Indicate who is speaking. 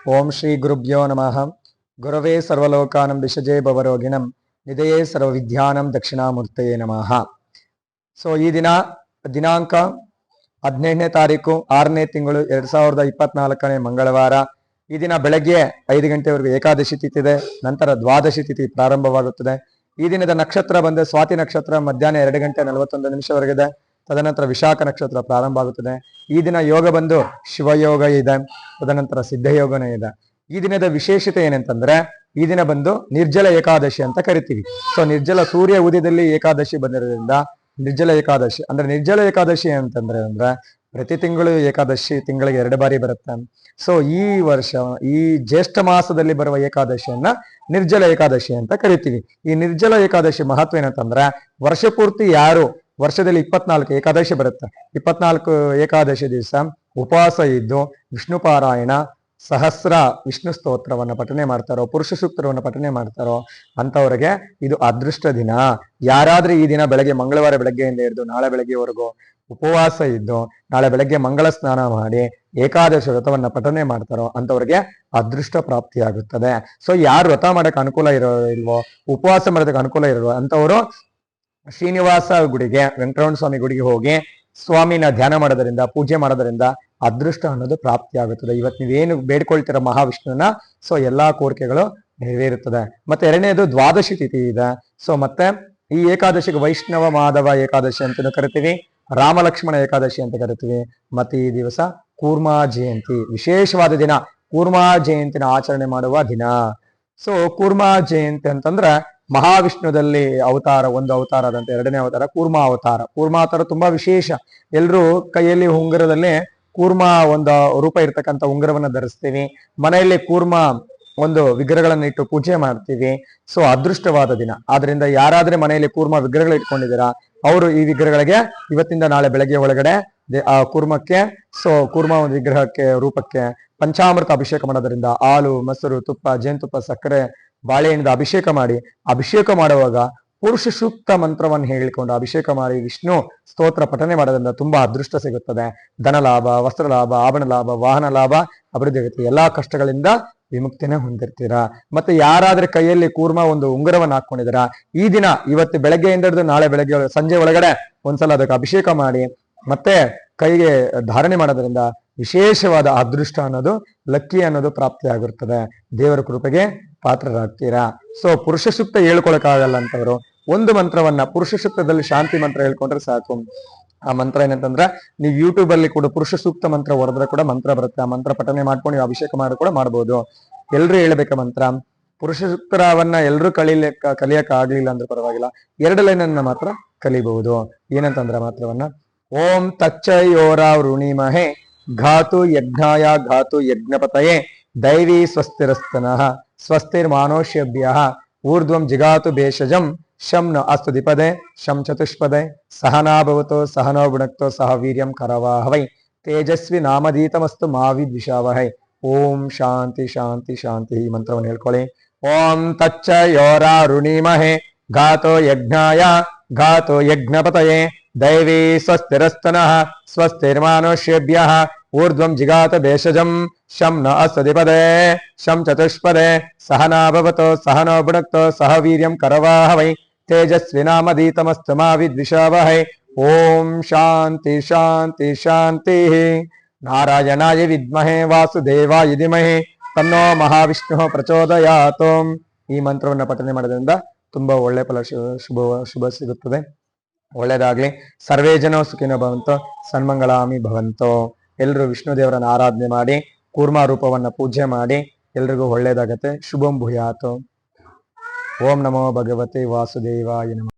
Speaker 1: ಓಂ ಶ್ರೀ ಗುರುಭ್ಯೋ ನಮಃ. ಗುರವೇ ಸರ್ವಲೋಕಾನಂ ವಿಷಜೇ ಭವರೋಗಿಣಂ ನಿಧಯೇ ಸರ್ವವಿದ್ಯಾನಂ ದಕ್ಷಿಣಾಮೂರ್ತಯೇ ನಮಃ. ಸೊ ಈ ದಿನಾಂಕ 17ನೇ ತಾರೀಕು 6ನೇ ತಿಂಗಳು 2024 ಮಂಗಳವಾರ. ಈ ದಿನ ಬೆಳಗ್ಗೆ 5 ಗಂಟೆವರೆಗೂ ಏಕಾದಶಿ ತಿಥಿ ಇದೆ. ನಂತರ ದ್ವಾದಶಿ ತಿಥಿ ಪ್ರಾರಂಭವಾಗುತ್ತದೆ. ಈ ದಿನದ ನಕ್ಷತ್ರ ಬಂದು ಸ್ವಾತಿ ನಕ್ಷತ್ರ ಮಧ್ಯಾಹ್ನ 2 ಗಂಟೆ 41 ನಿಮಿಷವರೆಗಿದೆ. ತದನಂತರ ವಿಶಾಖ ನಕ್ಷತ್ರ ಪ್ರಾರಂಭ ಆಗುತ್ತದೆ. ಈ ದಿನ ಯೋಗ ಬಂದು ಶಿವಯೋಗ ಇದೆ, ತದನಂತರ ಸಿದ್ಧಯೋಗನೂ ಇದೆ. ಈ ದಿನದ ವಿಶೇಷತೆ ಏನಂತಂದ್ರೆ, ಈ ದಿನ ಬಂದು ನಿರ್ಜಲ ಏಕಾದಶಿ ಅಂತ ಕರಿತೀವಿ. ಸೊ ನಿರ್ಜಲ ಸೂರ್ಯ ಉದಯದಲ್ಲಿ ಏಕಾದಶಿ ಬಂದಿರೋದ್ರಿಂದ ನಿರ್ಜಲ ಏಕಾದಶಿ ಅಂದ್ರೆ ನಿರ್ಜಲ ಏಕಾದಶಿ ಅಂದ್ರೆ ಪ್ರತಿ ತಿಂಗಳು ಏಕಾದಶಿ ತಿಂಗಳಿಗೆ 2 ಬಾರಿ ಬರುತ್ತೆ. ಸೊ ಈ ವರ್ಷ ಈ ಜ್ಯೇಷ್ಠ ಮಾಸದಲ್ಲಿ ಬರುವ ಏಕಾದಶಿಯನ್ನ ನಿರ್ಜಲ ಏಕಾದಶಿ ಅಂತ ಕರಿತೀವಿ. ಈ ನಿರ್ಜಲ ಏಕಾದಶಿ ಮಹತ್ವ ಏನಂತಂದ್ರೆ, ವರ್ಷ ಪೂರ್ತಿ ಯಾರು ವರ್ಷದಲ್ಲಿ 24 ಏಕಾದಶಿ ಬರುತ್ತೆ, 24 ಏಕಾದಶಿ ದಿವಸ ಉಪವಾಸ ಇದ್ದು ವಿಷ್ಣು ಪಾರಾಯಣ ಸಹಸ್ರ ವಿಷ್ಣು ಸ್ತೋತ್ರವನ್ನ ಪಠನೆ ಮಾಡ್ತಾರೋ, ಪುರುಷ ಸೂಕ್ತವನ್ನು ಪಠನೆ ಮಾಡ್ತಾರೋ ಅಂತವ್ರಿಗೆ ಇದು ಅದೃಷ್ಟ ದಿನ. ಯಾರಾದ್ರೂ ಈ ದಿನ ಬೆಳಗ್ಗೆ ಮಂಗಳವಾರ ಬೆಳಗ್ಗೆಯಿಂದ ಹಿಡಿದು ನಾಳೆ ಬೆಳಗ್ಗೆವರೆಗೂ ಉಪವಾಸ ಇದ್ದು ನಾಳೆ ಬೆಳಗ್ಗೆ ಮಂಗಳ ಸ್ನಾನ ಮಾಡಿ ಏಕಾದಶಿ ವ್ರತವನ್ನ ಪಠನೆ ಮಾಡ್ತಾರೋ ಅಂತವ್ರಿಗೆ ಅದೃಷ್ಟ ಪ್ರಾಪ್ತಿಯಾಗುತ್ತದೆ. ಸೊ ಯಾರು ವ್ರತ ಮಾಡಕ್ ಅನುಕೂಲ ಇಲ್ವೋ, ಉಪವಾಸ ಮಾಡೋದಕ್ಕೆ ಅನುಕೂಲ ಇರೋ ಅಂತವರು ಶ್ರೀನಿವಾಸ ಗುಡಿಗೆ, ವೆಂಕಟರಮಣ ಸ್ವಾಮಿ ಗುಡಿಗೆ ಹೋಗಿ ಸ್ವಾಮಿನ ಧ್ಯಾನ ಮಾಡೋದರಿಂದ, ಪೂಜೆ ಮಾಡೋದರಿಂದ ಅದೃಷ್ಟ ಅನ್ನೋದು ಪ್ರಾಪ್ತಿ ಆಗುತ್ತದೆ. ಇವತ್ತು ನೀವೇನು ಬೇಡ್ಕೊಳ್ತೀರ ಮಹಾವಿಷ್ಣುವನ್ನ, ಸೊ ಎಲ್ಲಾ ಕೋರಿಕೆಗಳು ನೆರವೇರುತ್ತದೆ. ಮತ್ತೆ ಎರಡನೇದು ದ್ವಾದಶಿ ತಿಥಿ ಇದೆ. ಸೊ ಮತ್ತೆ ಈ ಏಕಾದಶಿಗೆ ವೈಷ್ಣವ ಮಾಧವ ಏಕಾದಶಿ ಅಂತ ಕರಿತೀವಿ, ರಾಮ ಲಕ್ಷ್ಮಣ ಏಕಾದಶಿ ಅಂತ ಕರಿತೀವಿ. ಮತ್ತೆ ಈ ದಿವಸ ಕೂರ್ಮಾ ಜಯಂತಿ, ವಿಶೇಷವಾದ ದಿನ. ಕೂರ್ಮಾ ಜಯಂತಿನ ಆಚರಣೆ ಮಾಡುವ ದಿನ. ಸೊ ಕೂರ್ಮಾ ಜಯಂತಿ ಅಂತಂದ್ರೆ ಮಹಾವಿಷ್ಣುದಲ್ಲಿ ಅವತಾರ, ಒಂದು ಅವತಾರ ಅದಂತ, ಎರಡನೇ ಅವತಾರ ಕೂರ್ಮಾ ಅವತಾರ. ಕೂರ್ಮಾ ಅವತಾರ ತುಂಬಾ ವಿಶೇಷ. ಎಲ್ರು ಕೈಯಲ್ಲಿ ಉಂಗುರದಲ್ಲಿ ಕೂರ್ಮಾ ಒಂದು ರೂಪ ಇರ್ತಕ್ಕಂಥ ಉಂಗುರವನ್ನ ಧರಿಸ್ತೀವಿ. ಮನೆಯಲ್ಲಿ ಕೂರ್ಮಾ ಒಂದು ವಿಗ್ರಹಗಳನ್ನ ಇಟ್ಟು ಪೂಜೆ ಮಾಡ್ತೀವಿ. ಸೊ ಅದೃಷ್ಟವಾದ ದಿನ. ಆದ್ರಿಂದ ಯಾರಾದ್ರೆ ಮನೆಯಲ್ಲಿ ಕೂರ್ಮಾ ವಿಗ್ರಹಗಳು ಇಟ್ಕೊಂಡಿದ್ದೀರಾ, ಅವರು ಈ ವಿಗ್ರಹಗಳಿಗೆ ಇವತ್ತಿಂದ ನಾಳೆ ಬೆಳಗ್ಗೆ ಒಳಗಡೆ ಆ ಕೂರ್ಮಕ್ಕೆ, ಸೊ ಕೂರ್ಮಾ ಒಂದು ವಿಗ್ರಹಕ್ಕೆ ರೂಪಕ್ಕೆ ಪಂಚಾಮೃತ ಅಭಿಷೇಕ ಮಾಡೋದ್ರಿಂದ ಹಾಲು, ಮೊಸರು, ತುಪ್ಪ, ಜೇನುತುಪ್ಪ, ಸಕ್ಕರೆ, ಬಾಳೆಹಣ್ಣಿಂದ ಅಭಿಷೇಕ ಮಾಡುವಾಗ ಪುರುಷ ಸೂಕ್ತ ಮಂತ್ರವನ್ನು ಹೇಳಿಕೊಂಡು ಅಭಿಷೇಕ ಮಾಡಿ ವಿಷ್ಣು ಸ್ತೋತ್ರ ಪಠನೆ ಮಾಡೋದ್ರಿಂದ ತುಂಬಾ ಅದೃಷ್ಟ ಸಿಗುತ್ತದೆ. ಧನ ಲಾಭ, ವಸ್ತ್ರ ಲಾಭ, ಆಭರಣ ಲಾಭ, ವಾಹನ ಲಾಭ ಅಭಿವೃದ್ಧಿ ಆಗುತ್ತೆ. ಎಲ್ಲಾ ಕಷ್ಟಗಳಿಂದ ವಿಮುಕ್ತಿನ ಹೊಂದಿರ್ತೀರಾ. ಮತ್ತೆ ಯಾರಾದ್ರೆ ಕೈಯಲ್ಲಿ ಕೂರ್ಮಾ ಒಂದು ಉಂಗುರವನ್ನು ಹಾಕೊಂಡಿದ್ದೀರಾ, ಈ ದಿನ ಇವತ್ತು ಬೆಳಗ್ಗೆಯಿಂದ ಹಿಡಿದು ನಾಳೆ ಬೆಳಗ್ಗೆ ಸಂಜೆ ಒಳಗಡೆ ಒಂದ್ಸಲ ಅದಕ್ಕೆ ಅಭಿಷೇಕ ಮಾಡಿ ಮತ್ತೆ ಕೈಗೆ ಧಾರಣೆ ಮಾಡೋದ್ರಿಂದ ವಿಶೇಷವಾದ ಅದೃಷ್ಟ ಅನ್ನೋದು, ಲಕ್ಕಿ ಅನ್ನೋದು ಪ್ರಾಪ್ತಿ ಆಗಿರ್ತದೆ. ದೇವರ ಕೃಪೆಗೆ ಪಾತ್ರರಾಗ್ತೀರಾ. ಸೊ ಪುರುಷ ಸೂಕ್ತ ಹೇಳ್ಕೊಳಕ್ಕಾಗಲ್ಲ ಅಂತವ್ರು ಒಂದು ಮಂತ್ರವನ್ನ, ಪುರುಷ ಸೂಕ್ತದಲ್ಲಿ ಶಾಂತಿ ಮಂತ್ರ ಹೇಳ್ಕೊಂಡ್ರೆ ಸಾಕು. ಆ ಮಂತ್ರ ಏನಂತಂದ್ರೆ, ನೀವು ಯೂಟ್ಯೂಬ್ ಅಲ್ಲಿ ಕೂಡ ಪುರುಷ ಸೂಕ್ತ ಮಂತ್ರ ಹೊಡೆದ್ರೆ ಕೂಡ ಮಂತ್ರ ಬರುತ್ತೆ. ಆ ಮಂತ್ರ ಪಠನೆ ಮಾಡ್ಕೊಂಡು ನೀವು ಅಭಿಷೇಕ ಮಾಡಿ ಕೂಡ ಮಾಡ್ಬೋದು. ಎಲ್ರು ಹೇಳ್ಬೇಕ ಮಂತ್ರ. ಪುರುಷ ಸೂಕ್ತವನ್ನ ಎಲ್ರು ಕಲಿಯಕ್ ಆಗ್ಲಿಲ್ಲ ಅಂದ್ರೆ ಪರವಾಗಿಲ್ಲ, 2 ಲೈನನ್ನ ಮಾತ್ರ ಕಲಿಬಹುದು. ಏನಂತಂದ್ರೆ ಮಾತ್ರವನ್ನ, ಓಂ ತಚ್ಚಯೋರ ವೃಣಿಮಹೆ ಘಾತು ಯಜ್ಞಾಯ ಘಾತು ಯಜ್ಞಪತಯೇ ದೈವಿ ಸ್ವಸ್ತಿರಸ್ತನಃ ಸ್ವಸ್ತಿರ್ಮಾನೋಷ್ಯಭ್ಯಃ ಊರ್ಧ್ವಂ ಜಿಗಾತು ಭೇಷಜಂ ಶಂ ನ ಅಸ್ತು ದ್ವಿಪದೇ ಶಂ ಚತುಷ್ಪದೇ ಸಹನಾ ಭವತೋ ಸಹನೋ ಭುನಕ್ತೋ ಸಹ ವೀರ್ಯಂ ಕರವಾಹವೈ ತೇಜಸ್ವಿ ನಾಮಧೀತಮಸ್ತು ಮಾ ವಿದ್ವಿಷಾವಹೈ. ಓಂ ಶಾಂತಿ ಶಾಂತಿ ಶಾಂತಿ. ಈ ಮಂತ್ರವನ್ನು ಹೇಳ್ಕೊಳ್ಳಿ. ಓಂ ತಚ್ಚಯೋರ ವೃಣಿಮಹೆ ಘಾತೋ ಯಜ್ಞಾಯ ಘಾತೋ ಯಜ್ಞಪತಯೇ ದೈವಿ ಸ್ವಸ್ತಿರಸ್ತನಃ ಸ್ವಸ್ತಿರ್ಮಾನುಷ್ಯೇಭ್ಯಃ ಊರ್ಧ್ವಂ ಜಿಗಾತ ಭೇಷಜಂ ಶಂ ನ ಅಸ್ವದಿಪದೇ ಶಂ ಚತುಷ್ಪದೇ ಸಹನಾ ಭವತೋ ಸಹನೋ ಭುನಕ್ತೋ ಸಹ ವೀರ್ಯಂ ಕರವಾಹವೈ ತೇಜಸ್ವಿನಾಮಧೀತಮಸ್ತು ಮಾ ವಿದ್ವಿಷಾವಹೈ. ಓಂ ಶಾಂತಿ ಶಾಂತಿ ಶಾಂತಿ. ನಾರಾಯಣಾಯ ವಿದ್ಮಹೇ ವಾಸುದೇವಾಯ ಧೀಮಹಿ ತನ್ನೋ ಮಹಾವಿಷ್ಣು ಪ್ರಚೋದಯಾತ್. ಈ ಮಂತ್ರವನ್ನ ಪಠನೆ ಮಾಡೋದ್ರಿಂದ ತುಂಬಾ ಒಳ್ಳೆ ಫಲ ಶುಭ ಸಿಗುತ್ತದೆ. ಒಳ್ಳೇದಾಗ್ಲಿ. ಸರ್ವೇ ಜನೋ ಸುಖಿನೋ ಭವಂತೋ ಸನ್ಮಂಗಳಾಮಿ ಭವಂತೋ. ಎಲ್ರು ವಿಷ್ಣು ದೇವರನ್ನ ಆರಾಧನೆ ಮಾಡಿ ಕೂರ್ಮಾ ರೂಪವನ್ನ ಪೂಜೆ ಮಾಡಿ ಎಲ್ರಿಗೂ ಒಳ್ಳೇದಾಗತ್ತೆ. ಶುಭಂ ಭೂಯಾತ್. ಓಂ ನಮೋ ಭಗವತೆ ವಾಸುದೇವಾಯ ನಮಃ.